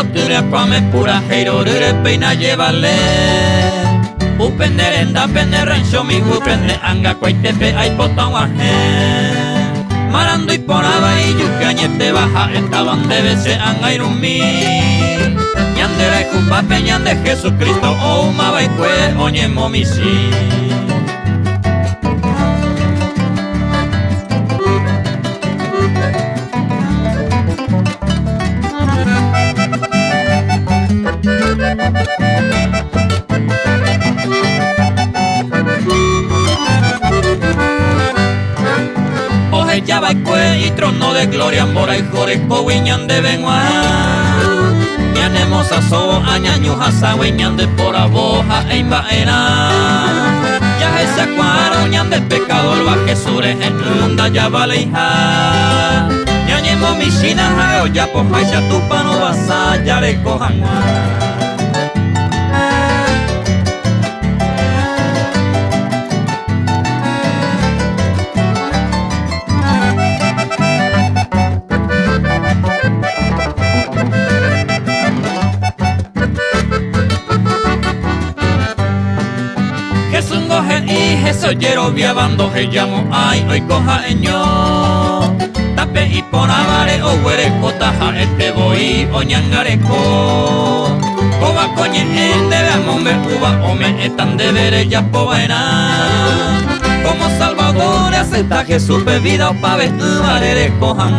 botura pame pura heirorure peina llevarle. Upenderenda pende rancho mi upende anga cuaitepe ay potawaje. Marando y poraba y yucañete baja estaban de veces anga irumi. Ñandera y cupa peñan de Jesucristo o mabaicue oñe momisi. Oje yabaicue y trono de gloria mora y joreco viñan de benua. Ñanemos a so añañu hasa viñan de por aboja e imbaera. Ya ese acuaro ñan de pecador baje sure en munda ya valeija. Ñañemo mi china jayo ya po jaisa tu pano basa ya le cojan. Jesús goje y Jesús yero viabando que llamo ay hoy coja eño. Tape y ponavare o huereco taja este voy o ñangareco. Coba coñe en debemos me uva o me están de ver ya povaena. Como Salvador acepta Jesús bebida o pa' vestir cojan.